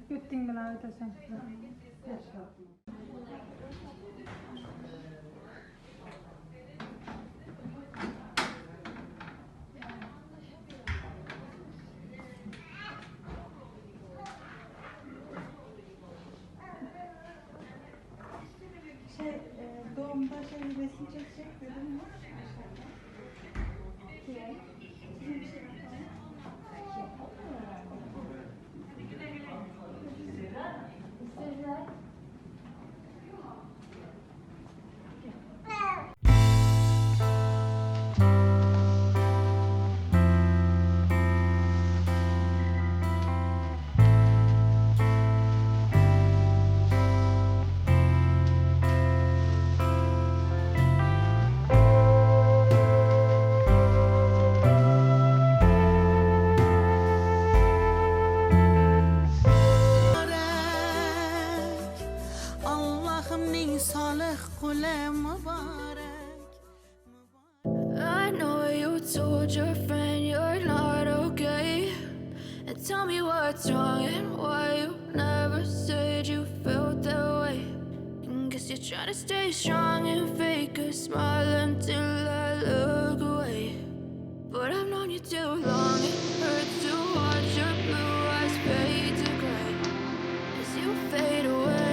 Gittin mi lan ötesen? Doğumda resim çekecek dedim mi? I know you told your friend you're not okay. And tell me what's wrong and why you never said you felt that way. And guess you're trying to stay strong and fake a smile until I look away. But I've known you too long, it hurts to watch your blue eyes fade to gray as you fade away.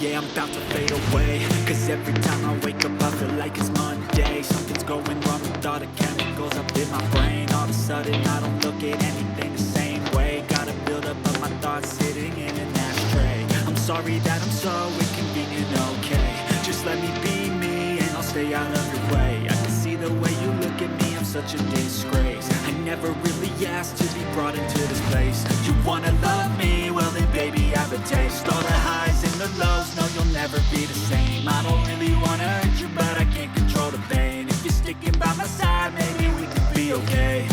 Yeah, I'm about to fade away, cause every time I wake up I feel like it's Monday. Something's going wrong with all the chemicals up in my brain. All of a sudden I don't look at anything the same way. Gotta build up of my thoughts sitting in an ashtray. I'm sorry that I'm so inconvenient, okay. Just let me be me and I'll stay out of your way. I can see the way you look at me, I'm such a disgrace. I never really asked to be brought into this place. You wanna love me? Well then baby have a taste. All the highs and the lows, no you'll never be the same. I don't really wanna hurt you but I can't control the pain. If you're sticking by my side maybe we could be okay.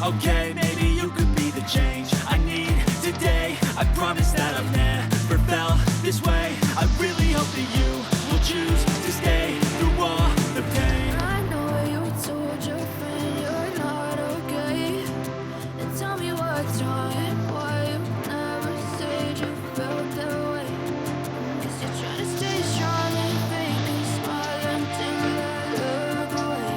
Okay, maybe you could be the change I need today. I promise that I've never felt this way. I really hope that you will choose to stay through all the pain. I know you told your friend you're not okay. And tell me what's wrong and why you never said you felt that way. Guess you're trying to stay strong and fake a smile until I look away.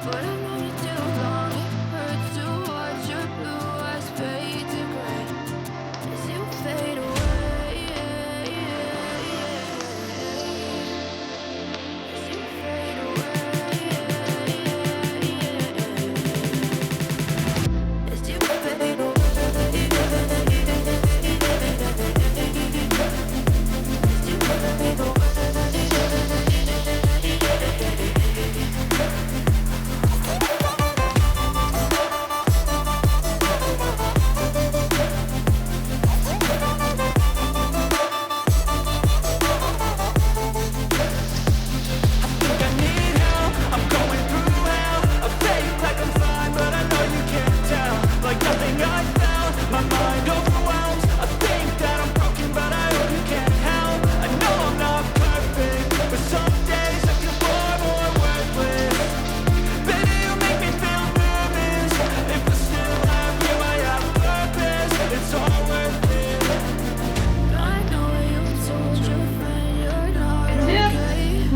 But I've known you too long, it hurts to watch your blue eyes fade to gray as you fade away.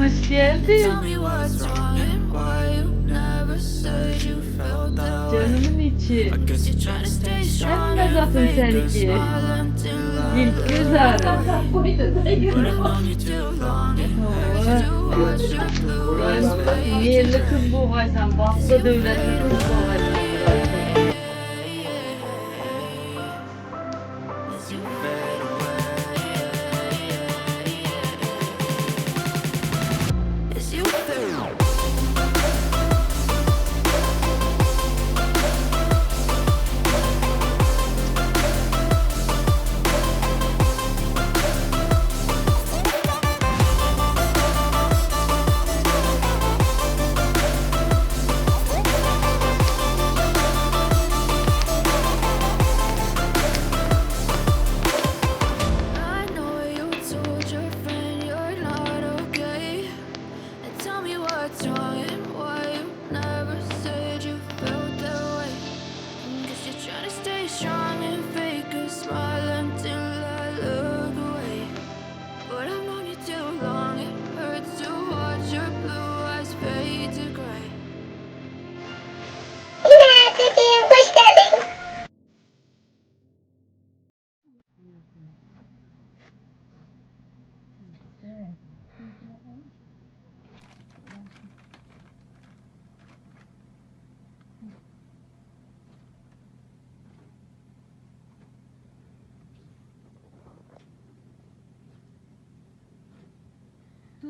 Hoş geldin. Canımın içi. Hem zaten seninki. İlk göz ağrı. Yerli kız bu vay sen. Basta devletli kız bu vay sen.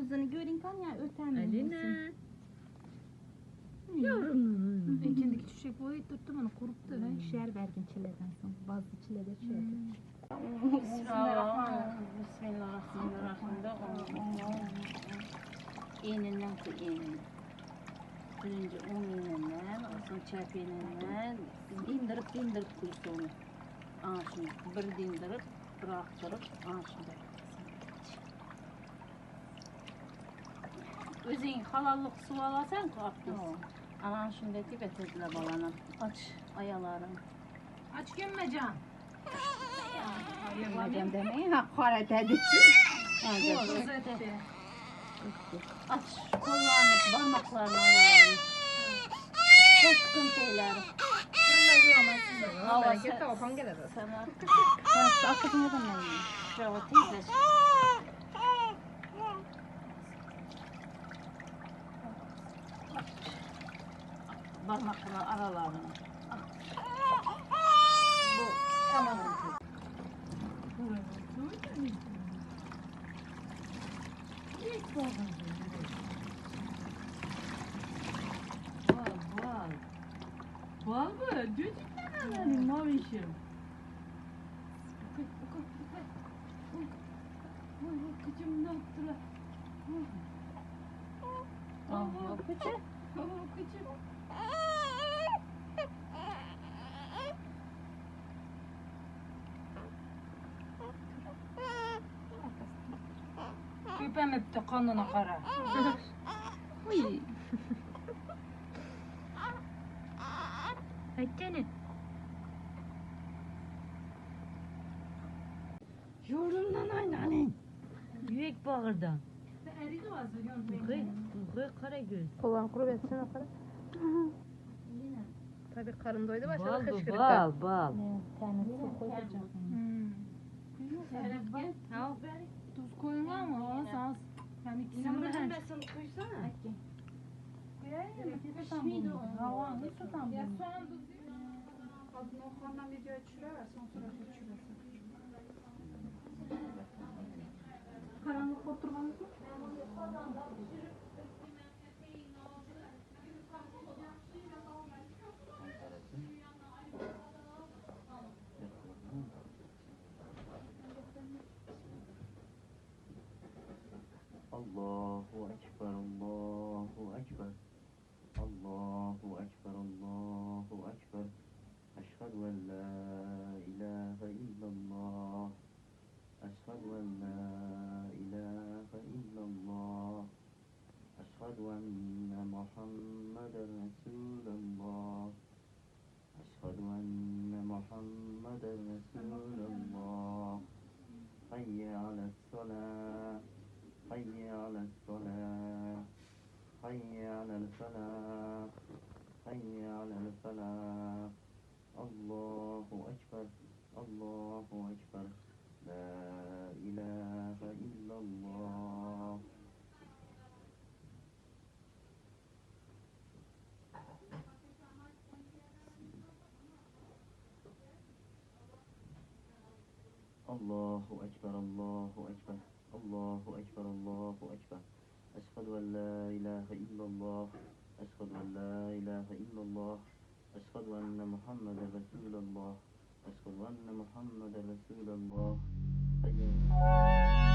yüzünü görün kan ya öten Alina. Yavrum. Ben kendiki çiçek boyu tuttum onu kuruttu. Şer vergin çileden sonra. Bazı çileler şer. Bismillahirrahmanirrahim. İğnenden ki iğnenden. Birinci 10 iğnenden, sonra çarpı iğnenden dindirip koyuyorsun onu. Şimdi bir dindirip, bıraktırıp, şimdi. Özün halallık su alasan ki abdest. Anan şimdi tibet edilir balana. Aç ayalarını. Aç gömmecan. Gömmeyeceğim demeyin, hakaret edin. Aç kollarını, parmaklarını aralarını. Çok sıkıntıylar. Hava sana. Sen akıtın edin beni. Şöyle teyze. Parmaklarını aralarını. Bu tamam. Bal mı? Düzgün benim mavişim. Kıçım ne yaptılar? Kıçı. Kıçım. Küpem öptü kanına kara. Uy. Hakkeni. Yorumdan aynanin. Büyük bağırdan. Eridi vazı gördüm. Kıy Karagöz. Kulağın kuru versin o kadar. Tabii karın doydu başladı Bal bu kışkırıklar. bal. Tane su koyacağım. Tuz koyun var mı? Az az. Yani ikisini birden. Koysana. Pişmiydi o. Hava nasıl tam? Ya soğan tuz değil mi? Kadın okandan video açıyorlar, son sonra açıyorlar. Karanlık oturmanız mı? Allahu Ekber, Allahu Ekber. Allahu Ekber, Allahu Ekber. Eşhedü en la ilahe illallah. Eşhedü en la ilahe illallah. Eşhedü enne Muhammeden Resulallah. Eşhedü enne Muhammeden Resulallah. Hayye ale's-salâh. Hayye ale's-salâh. Hayye alel-felâh. Hayye alel-felâh. Allahu Ekber. Allahu Ekber. La ilahe illallah. Allahu Ekber, Allahu Ekber. Allahu Ekber, Allahu Ekber. Eşhedü en la ilahe illallah. Eşhedü en la ilahe illallah. Eşhedü enne Muhammeden Resulallah. Eşhedü enne Muhammeden Resulallah. Hayye.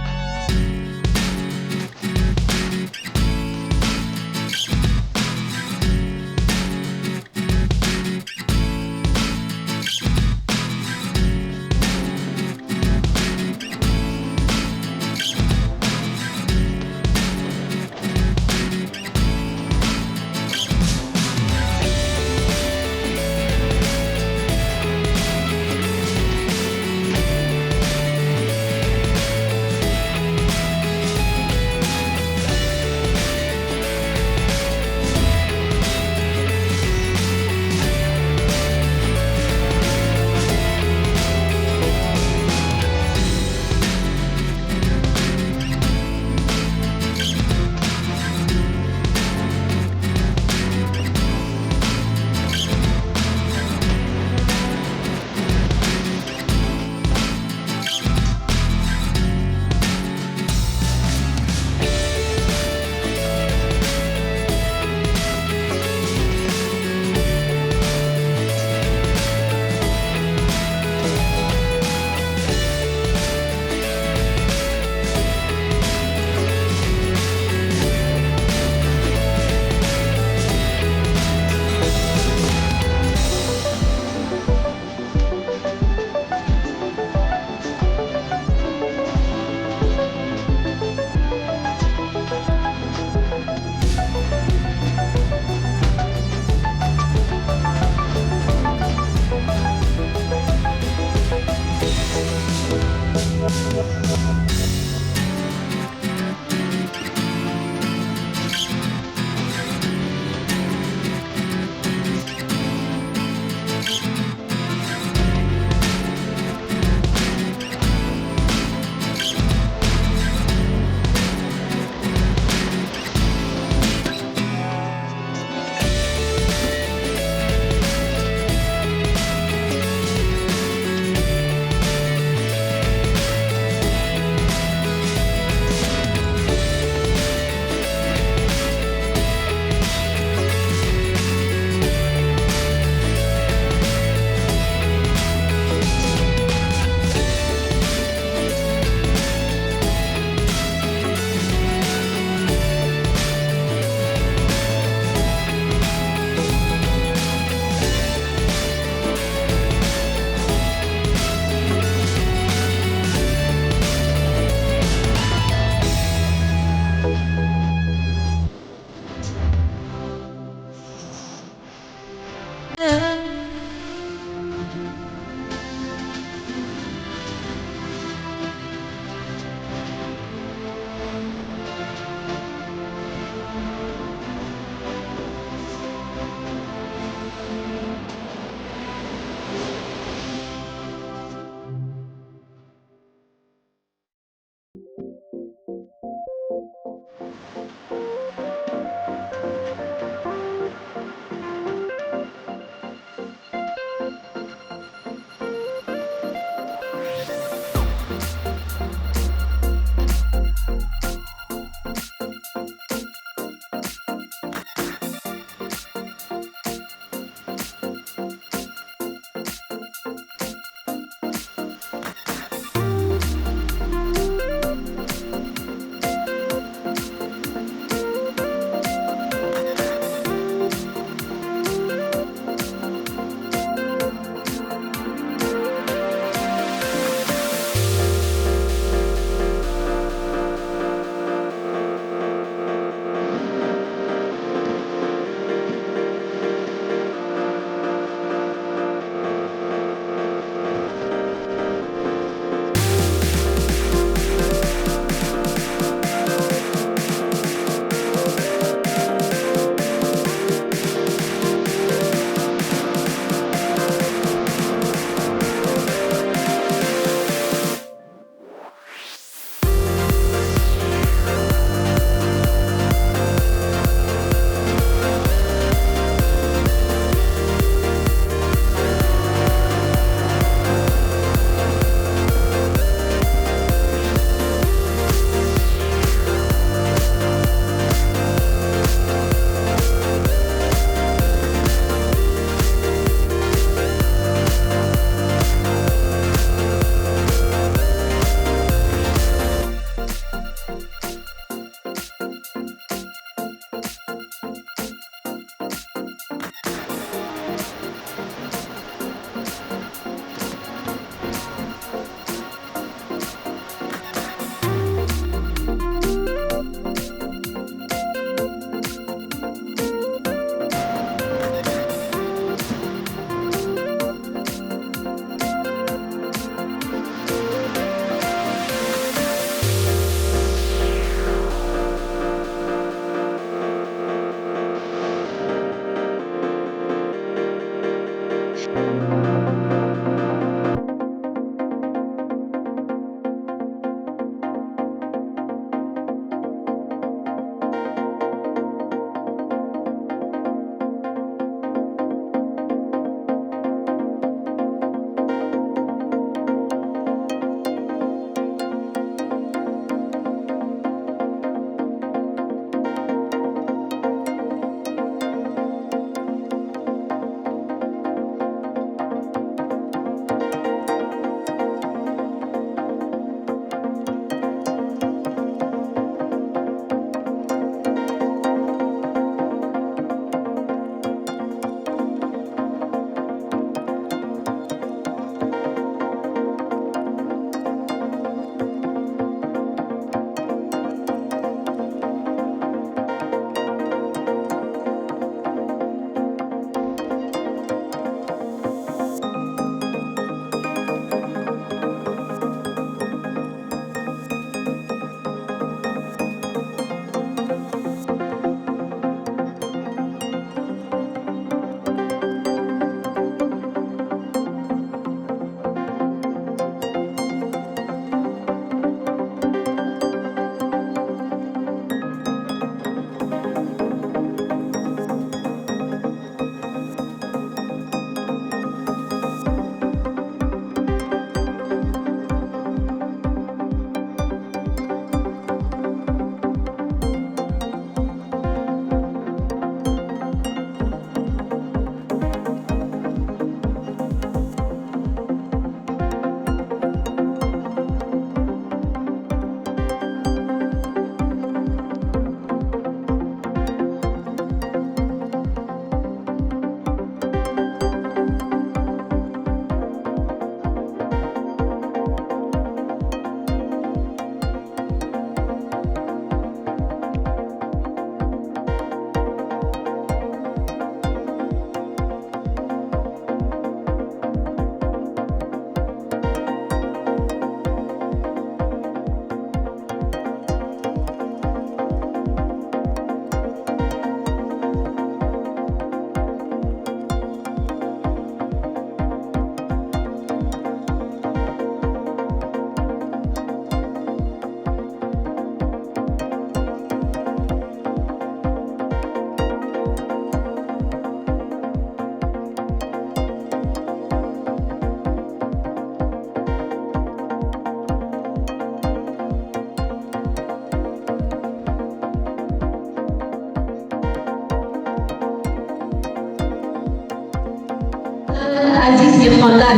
mehmonlar,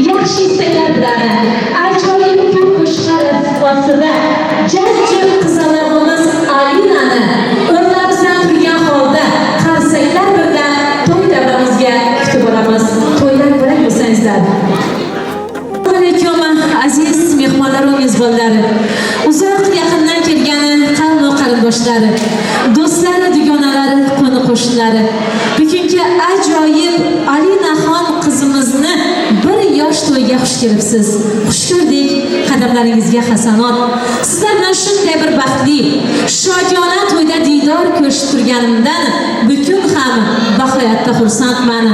yaxshi istaklar bilan ajoyib kuy qo'shiqlar ostida jajji qizaloqimiz Alina'ni o'rtamizdan turgan holda qarsaklar bilan to'y davramizga kutib olamiz. To'ylar bo'lak bo'lsangizlar. Assalomu alaykum aziz mehmonlar va mezbonlari. Uzoq yaqindan kelgan qavm qarindoshlari, do'stlari, dugonalari, qo'ni qo'shnilari. Bugungi ajoyib Alinaxon qizimizni bir yosh to'yga xush kelibsiz. Xush ko'rdik, qadamlaringizga hasanot. Sizlar bilan shunday bir baxtli, shodiyona to'yda diydor ko'rishib turganimdan bugun ham baqayatda xursandman.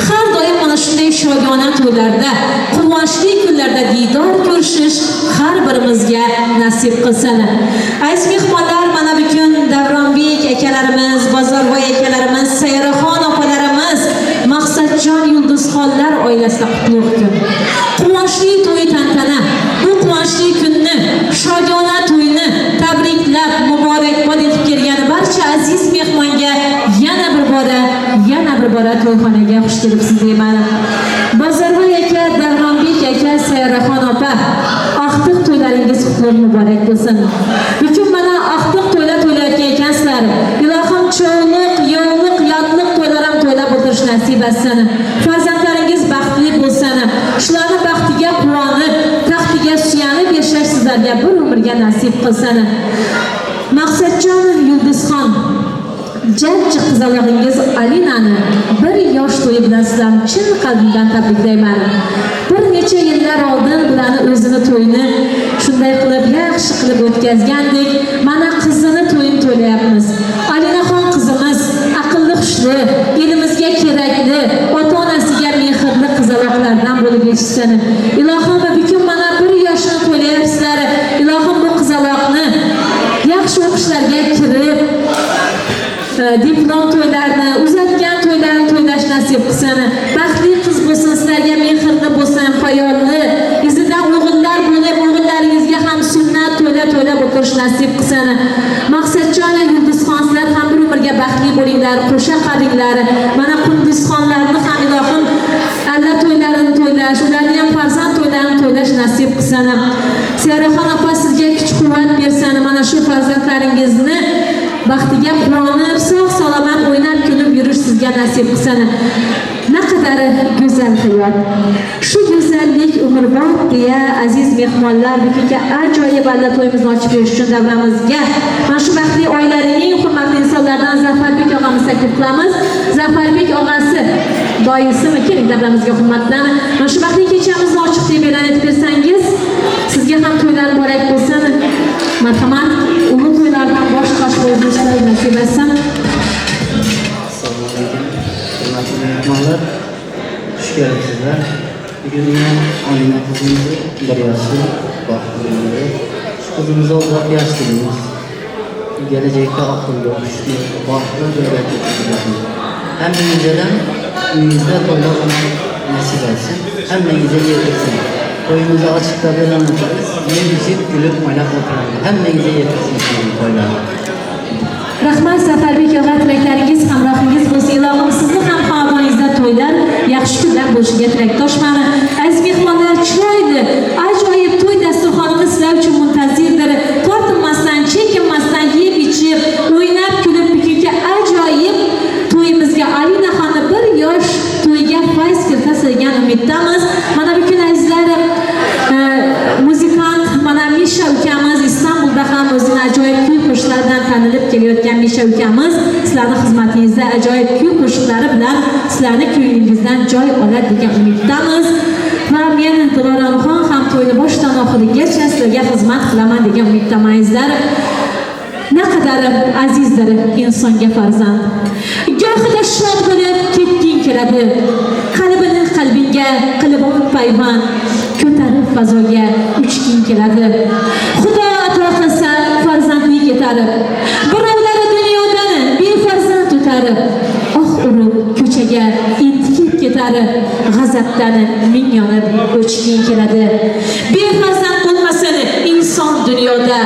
Har doim mana shunday shodiyona to'ylarda, quvonchli kunlarda diydor ko'rishish har birimizga nasib qilsin. Aziz mehmonlar, mana bugun Davronbek akalarimiz, Bozorboy akalarimiz, Sayraxon opalarimiz, Maqsadjon Yulduzxonlar oilasida qutlug' kun. Quvonchli to'y tantana, bu quvonchli kunni, shodiyona to'yni tabriklab, muborakbod etib kelgan barcha aziz mehmonga yana bir bora to'yxonaga xush kelibsiz deyman. Bozorboy aka, Davronbek aka, Sayraxon opa, aqtiq to'ylaringiz qutlug' muborak bo'lsin. Bugun mana aqtiq to'ylar to'ylayotgan ekansizlar. Ilohim cho'liq, yo'liq, yotliq to'ylar ham to'ylab o'tirish nasib etsin. Farzandlaringiz baxtli bo'lsin. Shularning baxtiga quvonib, taxtiga suyanib yashash sizlarga bir umrga nasib qilsin. Maqsadjon Yulduzxon, jajji qizalog'ingiz Alina'ni bir yosh to'yi bilan sizlarni chin qalbimdan tabriklayman. Bir necha yillar oldin bularni o'zini to'yini shunday qilib yaxshi qilib o'tkazgandik. Mana qizini to'yin to'layapmiz. Alinaxon qizimiz aqlli, xushli, elimizga kerakli, ota-onasiga mehrli qizaloqlardan bo'lib yetishsin. Ilohim, bugun mana bir yoshni to'layapsizlar. Ilohim, bu qizaloqni yaxshi o'qishlarga kirib, diplom to'ylarini, uzatgan to'ylarni to'ylash nasib qilsin. Baxtli qiz bo'lsin, sizlarga mehrli bo'lsin, fayollli, izidan o'g'illar bo'lib, o'g'illaringizga ham sunnat to'ylab o'tirish nasib qilsin. Maqsadjon Yulduzxon, sizlar ham bir umrga baxtli bo'linglar, qo'sha qaringlar. Mana Qunduzxonlarni ham ilohim alla to'ylarini to'ylash, ularning ham farzand to'ylarini to'ylash nasib qilsin. Sayraxon opa, sizga kuch-quvvat bersin. Mana shu farzandlaringizni baxtiga quvonib, sog'-salomat o'ynab kulib yurish sizga nasib qilsin. Naqadar go'zal hayot. Shu go'zallik umrbod deya aziz mehmonlar, bugungi ajoyib alla to'yimizni ochib berish uchun davramizga mana shu baxtli oilaning hurmatli insonlardan Zafarbek og'amizni taklif qilamiz. Zafarbek og'asi doyisimi keling davramizga hurmatdan. Mana shu baxtli kechamizni ochiq deb e'lon etib bersangiz, sizga ham to'ylar muborak bo'lsin. Marhamat, ulug' to'ylardan bosh qosh bo'lishlar nasib etsin. Assalomu alaykum, hurmatli mehmonlar, xush kelibsizlar. Bugun men Alina qizimizni bir yoshli baxtli bo'ldi. Shu qizimizni uzoq yashiramiz. Kelajakda aqlli, xushli, baxtli bo'lib o'tishimiz. Hammangizdan uyingizda to'ylar nasib etsin. Hammangizga yetkazsin. To'yimizni ochiqda e'lon etamiz. Yeb-ichib, kulib, o'ynab o'tiramiz. Hammangizga yetkazsin to'ylar. Rahmat Zafarbek og'a, tilaklaringiz hamrohingiz bo'lsin. Ilohim sizni ham xonadoningizda to'ylar, yaxshi kunlar bo'lishiga tilakdoshman. Aziz mehmonlar, chiroyli, ajoyib to'y dasturxonimiz sizlar uchun muntazirdir. Tortinmasdan, chekinmasdan yeb-ichib, o'ynab kulib, bugungi ajoyib to'yimizga Alinaxonni bir yosh to'yga fayz kirtasiz degan umiddamiz. Mana bugun azizlar, muzikant mana Misha ukamiz İstanbulda ham o'zini ajoyib kuy qo'shiqlaridan tanilib kelayotgan Misha ukamiz sizlarning xizmatingizda ajoyib kuy qo'shiqlari bilan sizlarning kuyingizdan joy oladi degan umiddamiz. Va men Diloramxon ham to'yni boshdan oxirigacha sizlarga xizmat qilaman degan umiddamizlar. Naqadar azizdir insonga farzand. Gohida shod bo'lib ketging keladi. Qalbingga qilib payvand, ko'tarib fazoga uchging keladi. Xudo ato qilsa farzandlik yetarib, birovlari dunyodan befarzand o'tarib, urib ko'chaga intikib ketarib, g'azabdan ming yonib o'chging keladi. Befarzand bo'lmasin inson dunyoda,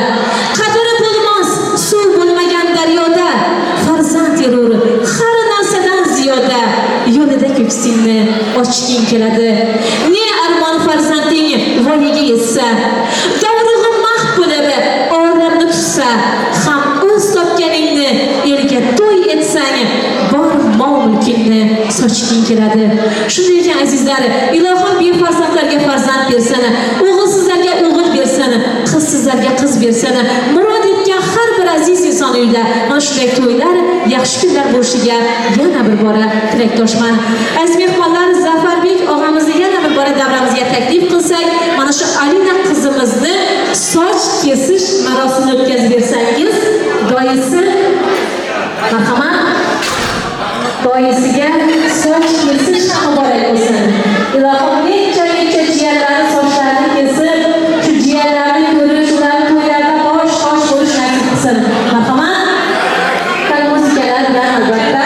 qadri bo'lmas suv bo'lmagan daryoda, farzand terrori har narsadan ziyoda, yo'lida ko'ksingni ochging keladi. voyaga yetsa, davrug'i mahv bo'lib, olamni tutsa, ham o'z topganingni elga to'y etsang, bor mol-mulkingni sochging keladi. Shunday ekan azizlar, ilohim befarzandlarga farzand bersin, o'g'ilsizlarga o'g'il bersin, qizsizlarga qiz bersin. Murod etgan har bir aziz inson uyida mana shunday to'ylar, yaxshi kunlar bo'lishiga yana bir bora tilakdoshman. Aziz mehmonlar, Zafarbek og'amizni yana bir bora davramizga taklif qilsak, mana shu Alina qizimizni soch kesish marosimini o'tkazib bersangiz, boisi marhamat, boisiga soch kesish muborak bo'lsin. Ilohim necha jiyanlarni sochlarini kesib, shu jiyanlarni ko'rish, ularni to'ylarda bosh bo'lish nasib qilsin. Marhamat, muzikalar bilan albatta.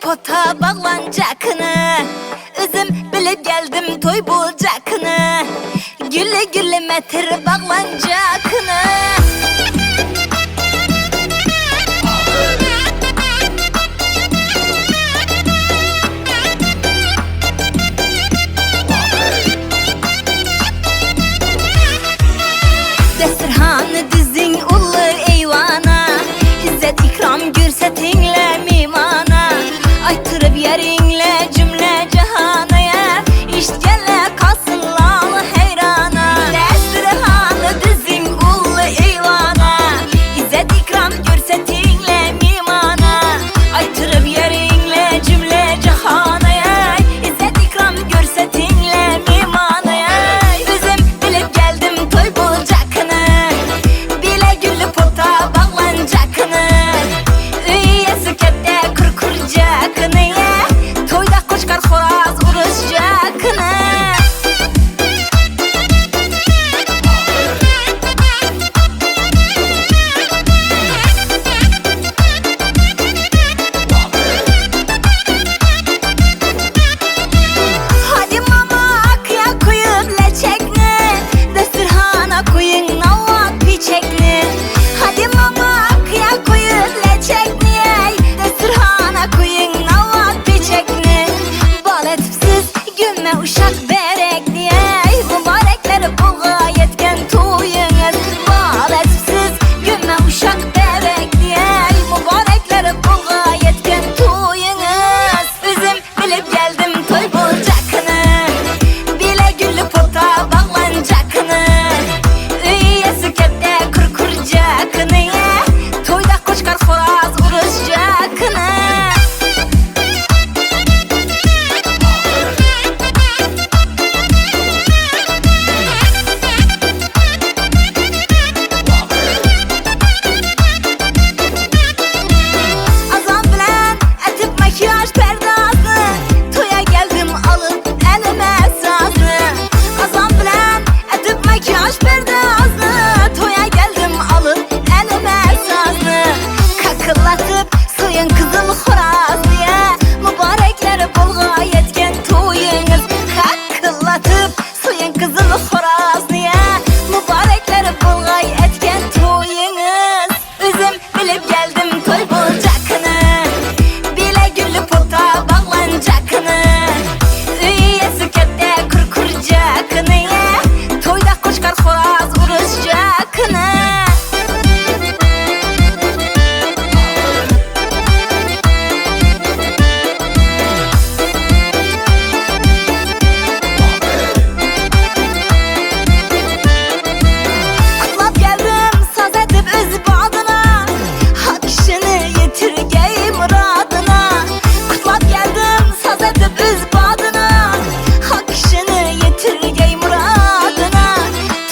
pota bağlanacakını, özüm bilip geldim toy bulacakını, gülle gülle metir bağlanacakını. Desturhanı dizin ulu eyvana, İzzet ikram görsetinle mimana, aytırıp yerinle cümle cahanaya, işgele kalsın lalı heyrana. Desturhanı dizin ulu eyvana, İzzet ikram görsetinle mimana, aytırıp yerinle cümle cahanaya, İzzet ikram görsetinle mimana. Özüm bilip geldim toy bulacakını, bile güllü pota bağlanacakını, üye sükette kurkuracakını, toyda koçkar horaz uruşacakını. Hadi mama akya koyup leçekni, desturhana koyun navak piçekni. Hadi mama akya koyup leçekni, desturhana koyun navak piçekni. Bal etipsiz gümme uşak berekni, mübarekleri bulga yetken toyunuz. Bal etipsiz gümme uşak berekni, mübarekleri bulga yetken toyunuz. Üzüm bilip geldim toy bulacakını, bile güllü pota bağlanacakını, üye sükette kurkuracakını, toyda koçkar horaz uruşacakını. Azam bilen etip makyaj perdazı, toya geldim alıp elime sazı. Azam bilen etip makyaj perdazı, toya geldim alıp elime sazı. Kakıllatıp soyun kızıl horazlıya, mübarekleri bulga yetken toyunuz. Kakıllatıp soyun kızıl horazlıya, mübarekleri bulga yetken toyunuz. Üzüm bilip geldim toy bulacakını, bile güllü pota bağlanacakını, üye sükette kurkuracakını, toyda koçkar horaz uruşacakını. Kutlap geldim saz edip öz bağdına, hak işini yetirgey muradına. Kutlap geldim saz edip öz bağdına, hak işini yetirgey muradına.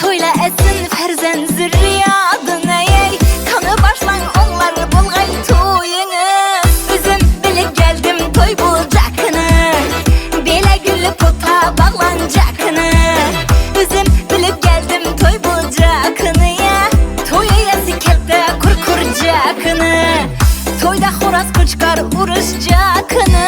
Toyla etsin ferzen zürriyadına, ey kanı başlan onlar bulgay toyunuz. Üzüm bilip geldim toy bulacakını, bile güllü pota bağlanacakını, üzüm bilip geldim toy bulacakını, toya sikette kurkuracakını, toyda horaz koçkar uruşacakını.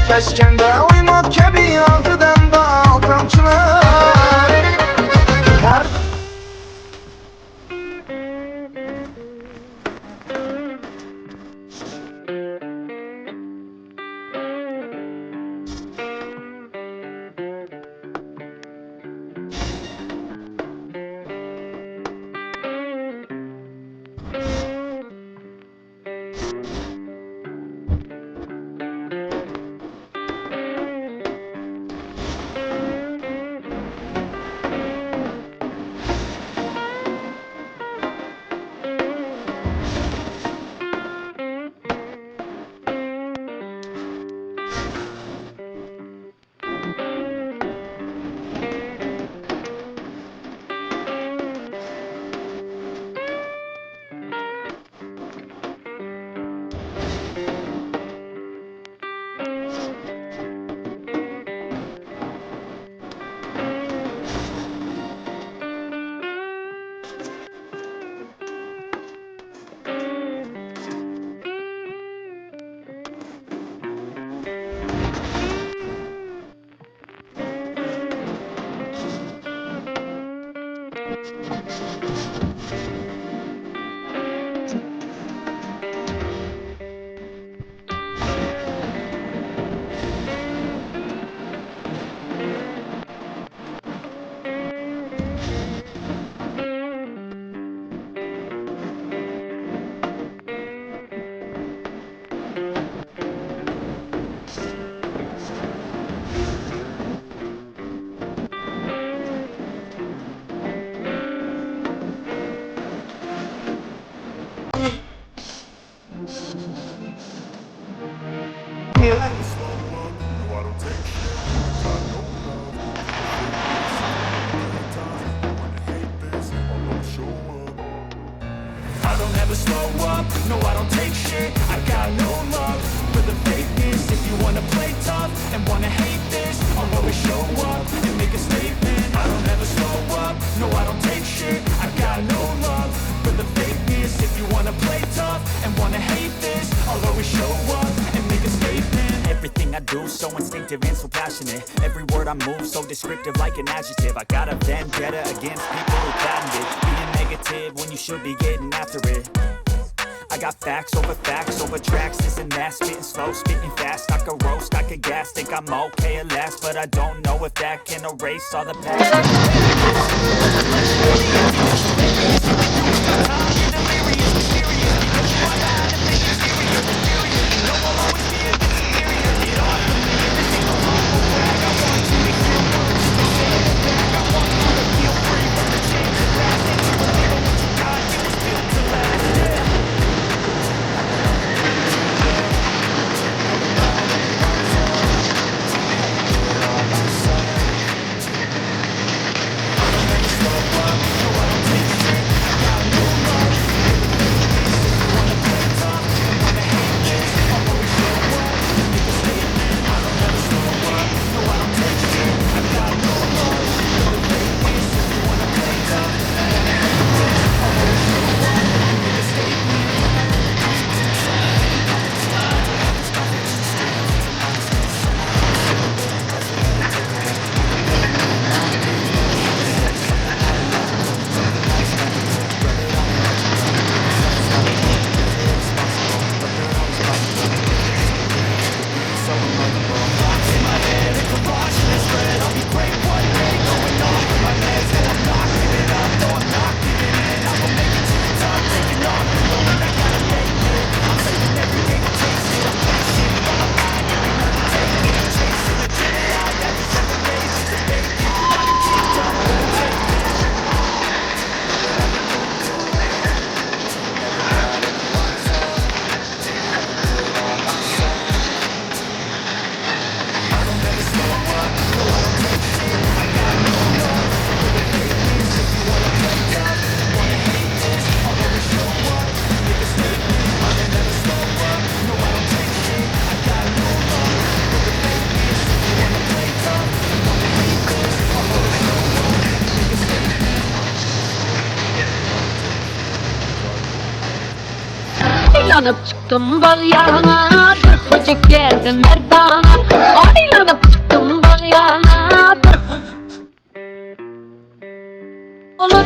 Kəskəndə oymaq kəbi altıdan dal kamçılar. Hər I don't ever slow up, no I don't take shit. I got no love for the fakeness. If you wanna play tough and wanna hate this, I'll always show up and make a statement. I don't ever slow up, no I don't take shit. I got no love for the fakeness. If you wanna play tough and wanna hate this, I'll always show up and make a statement. Everything I do so instinctive and so passionate. Every word I move so descriptive like an adjective. I got a vendetta against people who patented being negative when you should be getting after it. I got facts over tracks, this and that. Spitting slow, spitting fast. I could roast, I could gas. Think I'm okay at last, but I don't know if that can erase all the past. Yanıp çıktım bağ yana, kırk aşık geldim merdana. Aila'nın bıktım balyana. Olur.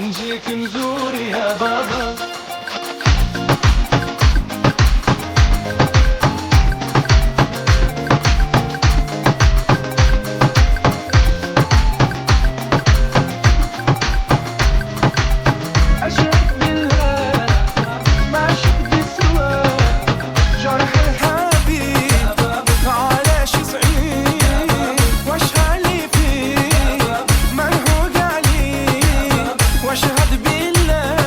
نجيك نزور يا بابا. واشهد بالله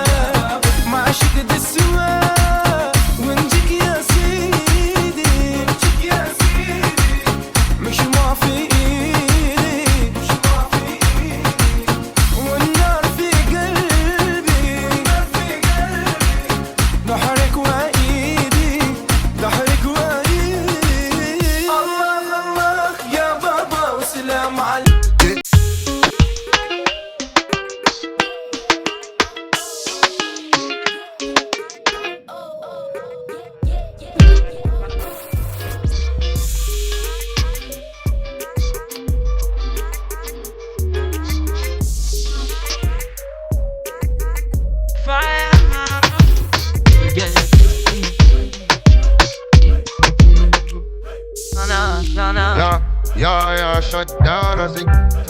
down, I say